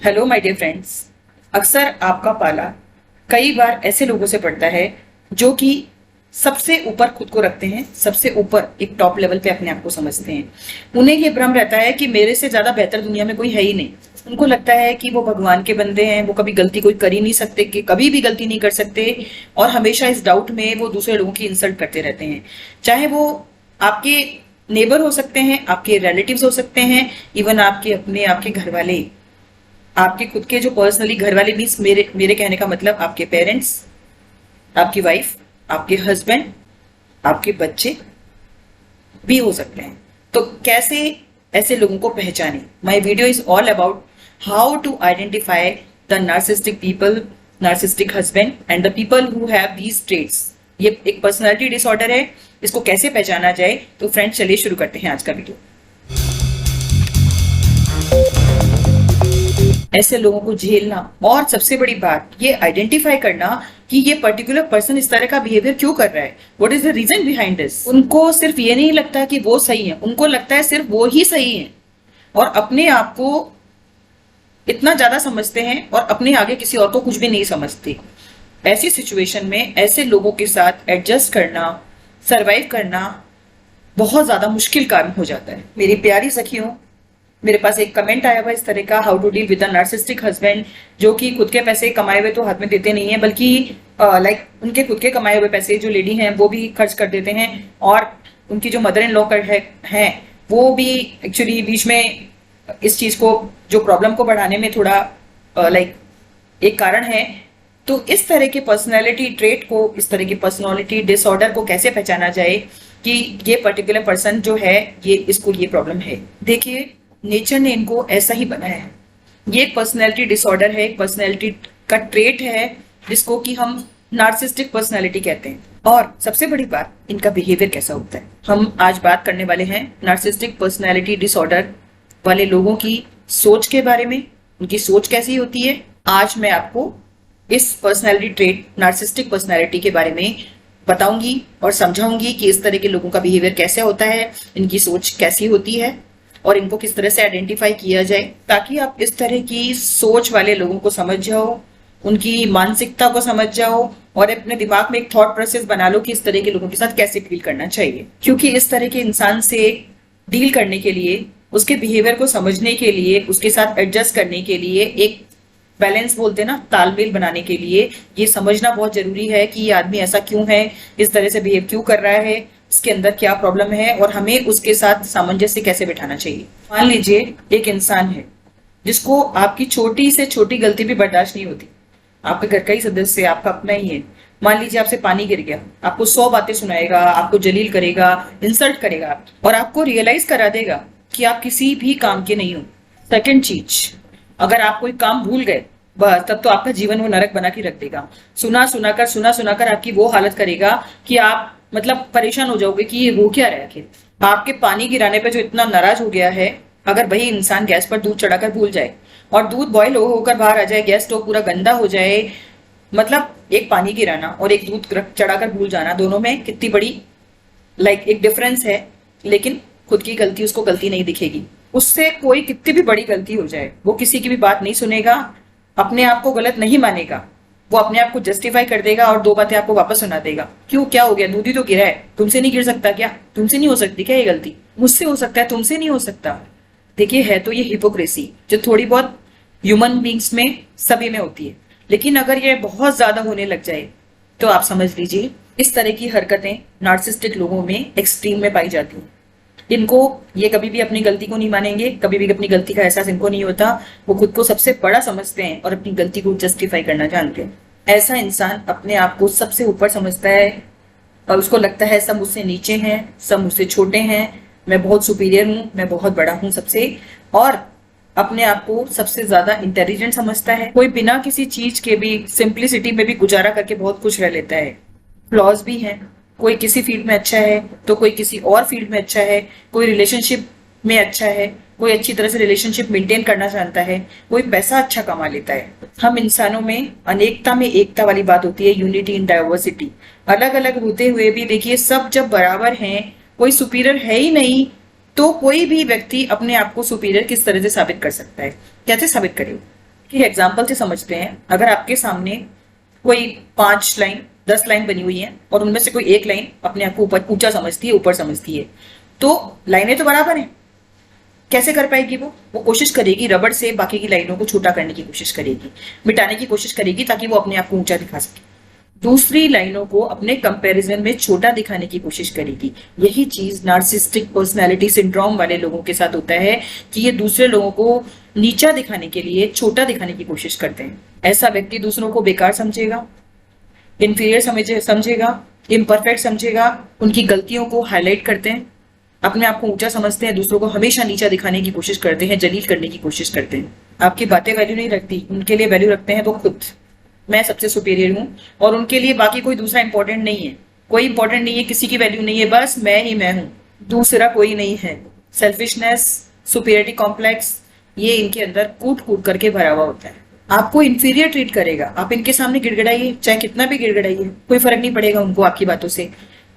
Hello my dear friends. अक्सर आपका पाला कई बार ऐसे लोगों से पड़ता है जो कि सबसे ऊपर खुद को रखते हैं, सबसे ऊपर एक टॉप लेवल पे अपने आप को समझते हैं। उन्हें ये भ्रम रहता है कि मेरे से ज्यादा बेहतर दुनिया में कोई है ही नहीं। उनको लगता है कि वो भगवान के बंदे हैं, वो कभी गलती कोई कर ही नहीं सकते, कि कभी भी गलती नहीं कर सकते, और हमेशा इस डाउट में वो दूसरे लोगों की इंसल्ट करते रहते हैं। चाहे वो आपके नेबर हो सकते हैं, आपके रिलेटिव्स हो सकते हैं, इवन आपके घर वाले, आपके खुद के जो पर्सनली घर वाले, मीन्स मेरे मेरे कहने का मतलब आपके पेरेंट्स, आपकी वाइफ, आपके हस्बैंड, आपके बच्चे भी हो सकते हैं। तो कैसे ऐसे लोगों को पहचाने? My video is all about how to identify the narcissistic people, narcissistic husband and the people who have these traits. ये एक पर्सनालिटी डिसऑर्डर है, इसको कैसे पहचाना जाए? तो फ्रेंड्स चलिए शुरू करते हैं आज का वीडियो। ऐसे लोगों को झेलना और सबसे बड़ी बात ये आइडेंटिफाई करना कि ये पर्टिकुलर पर्सन इस तरह का बिहेवियर क्यों कर रहा है, what is the reason behind this. उनको सिर्फ ये नहीं लगता कि वो सही है, उनको लगता है सिर्फ वो ही सही है, और अपने आप को इतना ज्यादा समझते हैं और अपने आगे किसी और को कुछ भी नहीं समझते। ऐसी सिचुएशन में ऐसे लोगों के साथ एडजस्ट करना, सरवाइव करना बहुत ज्यादा मुश्किल काम हो जाता है। मेरी प्यारी सखियों, मेरे पास एक कमेंट आया हुआ इस तरह का, how to deal with a narcissistic husband, जो कि खुद के पैसे कमाए हुए तो हाथ में देते नहीं है, बल्कि लाइक उनके खुद के कमाए हुए पैसे जो लेडी हैं वो भी खर्च कर देते हैं, और उनकी जो मदर इन लॉ है वो भी एक्चुअली बीच में इस चीज को, जो प्रॉब्लम को बढ़ाने में थोड़ा लाइक एक कारण है। तो इस तरह के पर्सनैलिटी ट्रेट को, इस तरह की पर्सनैलिटी डिसऑर्डर को कैसे पहचाना जाए कि ये पर्टिकुलर पर्सन जो है इसको ये प्रॉब्लम है। देखिए, नेचर ने इनको ऐसा ही बनाया है। ये एक पर्सनैलिटी डिसऑर्डर है, एक पर्सनैलिटी का ट्रेट है जिसको कि हम नार्सिस्टिक पर्सनैलिटी कहते हैं। और सबसे बड़ी बात, इनका बिहेवियर कैसा होता है। हम आज बात करने वाले हैं नार्सिस्टिक पर्सनैलिटी डिसऑर्डर वाले लोगों की सोच के बारे में, उनकी सोच कैसी होती है। आज मैं आपको इस पर्सनैलिटी ट्रेट, नार्सिस्टिक पर्सनैलिटी के बारे में बताऊंगी और समझाऊंगी कि इस तरह के लोगों का बिहेवियर कैसे होता है, इनकी सोच कैसी होती है और इनको किस तरह से आइडेंटिफाई किया जाए, ताकि आप इस तरह की सोच वाले लोगों को समझ जाओ, उनकी मानसिकता को समझ जाओ और अपने दिमाग में एक थॉट प्रोसेस बना लो कि इस तरह के लोगों के साथ कैसे डील करना चाहिए। क्योंकि इस तरह के इंसान से डील करने के लिए, उसके बिहेवियर को समझने के लिए, उसके साथ एडजस्ट करने के लिए, एक बैलेंस बोलते हैं ना, तालमेल बनाने के लिए ये समझना बहुत जरूरी है कि ये आदमी ऐसा क्यों है, इस तरह से बिहेव क्यों कर रहा है, इसके अंदर क्या प्रॉब्लम है और हमें उसके साथ सामंजस्य कैसे बिठाना चाहिए। मान लीजिए एक इंसान है जिसको आपकी छोटी से छोटी गलती भी बर्दाश्त नहीं होती, आपके घर का ही सदस्य, आपका अपना ही है। मान लीजिए आपसे पानी गिर गया, आपको 100 बातें सुनाएगा, आपको जलील करेगा, इंसल्ट करेगा और आपको रियलाइज करा देगा कि आप किसी भी काम के नहीं हो। सेकेंड चीज, अगर आप कोई काम भूल गए बस, तब तो आपका जीवन वो नरक बना के रख देगा। सुना सुनाकर आपकी वो हालत करेगा कि आप मतलब परेशान हो जाओगे कि ये हो क्या रहा है आखिर। आपके पानी गिराने पे जो इतना नाराज हो गया है, अगर वही इंसान गैस पर दूध चढ़ाकर भूल जाए और दूध बॉयल होकर बाहर आ जाए, गैस स्टोव पूरा गंदा हो जाए, मतलब एक पानी गिराना और एक दूध चढ़ाकर भूल जाना, दोनों में कितनी बड़ी लाइक एक डिफरेंस है। लेकिन खुद की गलती उसको गलती नहीं दिखेगी, उससे कोई कितनी भी बड़ी गलती हो जाए वो किसी की भी बात नहीं सुनेगा, अपने आप को गलत नहीं मानेगा, वो अपने आप को जस्टिफाई कर देगा और 2 बातें आपको वापस सुना देगा। क्यों, क्या हो गया, दूध ही तो गिरा है, तुमसे नहीं गिर सकता क्या, तुमसे नहीं हो सकती क्या ये गलती, मुझसे हो सकता है, तुमसे नहीं हो सकता। देखिए, है तो ये हिपोक्रेसी जो थोड़ी बहुत ह्यूमन बींग्स में सभी में होती है, लेकिन अगर ये बहुत ज्यादा होने लग जाए तो आप समझ लीजिए इस तरह की हरकतें नार्सिस्टिक लोगों में एक्सट्रीम में पाई जाती हैं। इनको, ये कभी भी अपनी गलती को नहीं मानेंगे, कभी भी अपनी गलती का एहसास इनको नहीं होता, वो खुद को सबसे बड़ा समझते हैं और अपनी गलती को जस्टिफाई करना जानते हैं। ऐसा इंसान अपने आप को सबसे ऊपर समझता है और उसको लगता है सब मुझसे नीचे हैं, सब मुझसे छोटे हैं, मैं बहुत सुपीरियर हूँ, मैं बहुत बड़ा हूँ सबसे, और अपने आप को सबसे ज्यादा इंटेलिजेंट समझता है। कोई बिना किसी चीज के भी सिंप्लिसिटी में भी गुजारा करके बहुत खुश रह लेता है। फ्लॉज भी हैं, कोई किसी फील्ड में अच्छा है तो कोई किसी और फील्ड में अच्छा है, कोई रिलेशनशिप में अच्छा है, कोई अच्छी तरह से रिलेशनशिप मेंटेन करना जानता है, कोई पैसा अच्छा कमा लेता है। हम इंसानों में अनेकता में एकता वाली बात होती है, यूनिटी इन डाइवर्सिटी। अलग अलग होते हुए भी देखिए सब जब बराबर हैं, कोई सुपीरियर है ही नहीं, तो कोई भी व्यक्ति अपने आप को सुपीरियर किस तरह से साबित कर सकता है, कैसे साबित करे? कि एग्जाम्पल से समझते हैं। अगर आपके सामने कोई 5 लाइन 10 लाइन बनी हुई है और उनमें से कोई एक लाइन अपने आप को ऊपर ऊंचा समझती है, ऊपर समझती है, तो लाइनें तो बराबर हैं, कैसे कर पाएगी? वो कोशिश करेगी रबड़ से बाकी की लाइनों को छोटा करने की कोशिश करेगी, मिटाने की कोशिश करेगी ताकि वो अपने आप को ऊंचा दिखा सके, दूसरी लाइनों को अपने कंपैरिजन में छोटा दिखाने की कोशिश करेगी। यही चीज नार्सिसिस्टिक पर्सनालिटी सिंड्रोम वाले लोगों के साथ होता है कि ये दूसरे लोगों को नीचा दिखाने के लिए छोटा दिखाने की कोशिश करते हैं। ऐसा व्यक्ति दूसरों को बेकार समझेगा, इंफीरियर समझेगा, इम्परफेक्ट समझेगा, उनकी गलतियों को हाईलाइट करते हैं, अपने आप को ऊंचा समझते हैं, दूसरों को हमेशा नीचा दिखाने की कोशिश करते हैं, जलील करने की कोशिश करते हैं। आपकी बातें वैल्यू नहीं रखती, उनके लिए वैल्यू रखते हैं वो खुद। मैं सबसे सुपीरियर हूं और उनके लिए बाकी कोई दूसरा इंपॉर्टेंट नहीं है, कोई इंपॉर्टेंट नहीं है, किसी की वैल्यू नहीं है, बस मैं ही मैं हूं, दूसरा कोई नहीं है। सेल्फिशनेस, सुपीरियरिटी कॉम्प्लेक्स, ये इनके अंदर कूट कूट करके भरा हुआ होता है। आपको इंफीरियर ट्रीट करेगा, आप इनके सामने गिड़गिड़ाइए, चाहे कितना भी गिड़गिड़ाइए, कोई फर्क नहीं पड़ेगा उनको आपकी बातों से,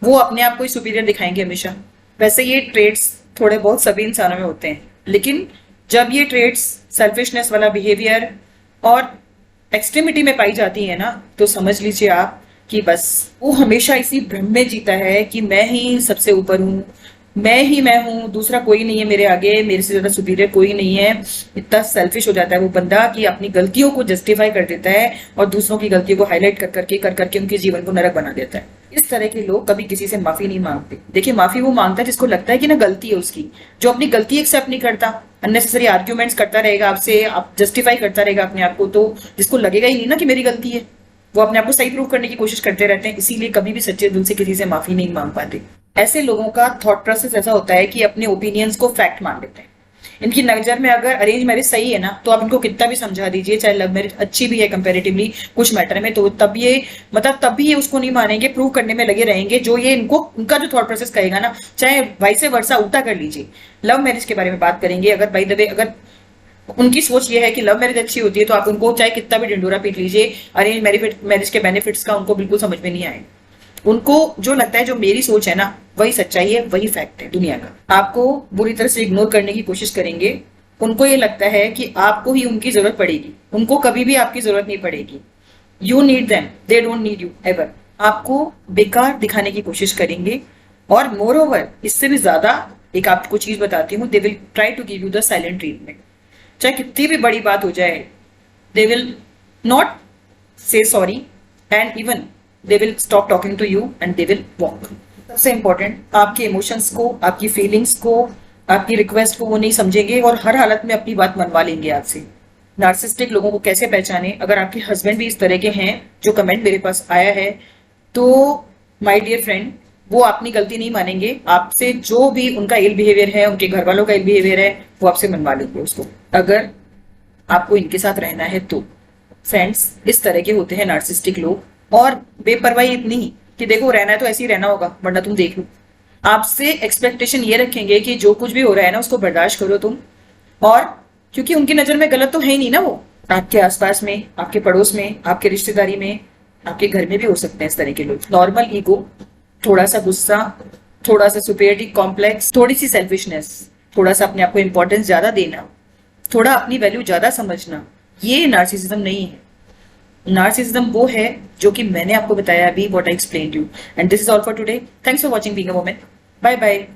वो अपने आप को ही सुपीरियर दिखाएंगे हमेशा। वैसे ये ट्रेड्स थोड़े बहुत सभी इंसानों में होते हैं, लेकिन जब ये ट्रेड्स सेल्फिशनेस वाला बिहेवियर और एक्सट्रीमिटी में पाई जाती है ना, तो समझ लीजिए आप कि बस वो हमेशा इसी भ्रम में जीता है कि मैं ही सबसे ऊपर हूँ, मैं ही मैं हूँ, दूसरा कोई नहीं है मेरे आगे, मेरे से ज्यादा सुपीरियर कोई नहीं है। इतना सेल्फिश हो जाता है वो बंदा कि अपनी गलतियों को जस्टिफाई कर देता है और दूसरों की गलतियों को हाईलाइट कर करके उनके जीवन को नरक बना देता है। इस तरह के लोग कभी किसी से माफी नहीं मांगते। देखिए, माफी वो मांगता है जिसको लगता है कि ना गलती है उसकी, जो अपनी गलती एक्सेप्ट नहीं करता, अननेसेसरी आर्ग्यूमेंट्स करता रहेगा आपसे, आप जस्टिफाई करता रहेगा अपने आप को, तो जिसको लगेगा ही नहीं ना कि मेरी गलती है, वो अपने आप को सही प्रूव करने की कोशिश करते रहते हैं, इसीलिए कभी भी सच्चे दिल से किसी से माफी नहीं मांग पाते। ऐसे लोगों का थॉट प्रोसेस ऐसा होता है कि अपने ओपिनियंस को फैक्ट मान लेते हैं। इनकी नजर में अगर अरेंज मैरिज सही है ना, तो आप इनको कितना भी समझा दीजिए, चाहे लव मैरिज अच्छी भी है कंपैरेटिवली कुछ मैटर में, तो तब ये तब भी ये उसको नहीं मानेंगे, प्रूव करने में लगे रहेंगे जो ये इनको उनका जो थॉट प्रोसेस कहेगा ना, चाहे वाइस वर्सा उल्टा कर लीजिए। लव मैरिज के बारे में बात करेंगे, अगर बाय द वे अगर उनकी सोच ये है कि लव मैरिज अच्छी होती है, तो आप उनको चाहे कितना भी ढिंडोरा पीट लीजिए, अरेंज मैरिज के बेनिफिट्स का उनको बिल्कुल समझ में नहीं आएगा। उनको जो लगता है, जो मेरी सोच है ना, वही सच्चाई है, वही फैक्ट है दुनिया का। आपको बुरी तरह से इग्नोर करने की कोशिश करेंगे। उनको ये लगता है कि आपको ही उनकी जरूरत पड़ेगी, उनको कभी भी आपकी जरूरत नहीं पड़ेगी। You need them, they don't need you ever. आपको बेकार दिखाने की कोशिश करेंगे और मोर ओवर इससे भी ज्यादा एक आपको चीज बताती हूँ, they will try to give you the silent treatment. चाहे कितनी भी बड़ी बात हो जाए, they will not say sorry and even they will stop talking to you and they will walk। सबसे इंपॉर्टेंट, आपके इमोशंस को, आपकी फीलिंग्स को, आपकी रिक्वेस्ट को वो नहीं समझेंगे और हर हालत में अपनी बात मनवा लेंगे आपसे। नार्सिसिस्टिक लोगों को कैसे पहचाने? अगर आपके हस्बैंड भी इस तरह के हैं, जो कमेंट मेरे पास आया है, तो माय डियर फ्रेंड, वो अपनी गलती नहीं मानेंगे, आपसे जो भी उनका इल बिहेवियर है, उनके घर वालों का इल बिहेवियर है, वो आपसे मनवा लेंगे उसको, अगर आपको इनके साथ रहना है तो। फ्रेंड्स, इस तरह के होते हैं नार्सिसिस्टिक लोग, और बेपरवाही इतनी कि देखो रहना है तो ऐसे ही रहना होगा वरना तुम देख लो। आपसे एक्सपेक्टेशन ये रखेंगे कि जो कुछ भी हो रहा है ना, उसको बर्दाश्त करो तुम, और क्योंकि उनकी नजर में गलत तो है ही नहीं ना, वो आपके आसपास में, आपके पड़ोस में, आपके रिश्तेदारी में, आपके घर में भी हो सकते हैं इस तरह के लोग। नॉर्मल ईगो, थोड़ा सा गुस्सा, थोड़ा सा सुपीरियरिटी कॉम्प्लेक्स, थोड़ी सी सेल्फिशनेस, थोड़ा सा अपने आप को इंपॉर्टेंस ज्यादा देना, थोड़ा अपनी वैल्यू ज्यादा समझना, ये नार्सिसिज्म नहीं है। नार्सिसिज्म वो है जो कि मैंने आपको बताया अभी, what I explained you. And this is all for today. Thanks for watching being a woman. Bye bye.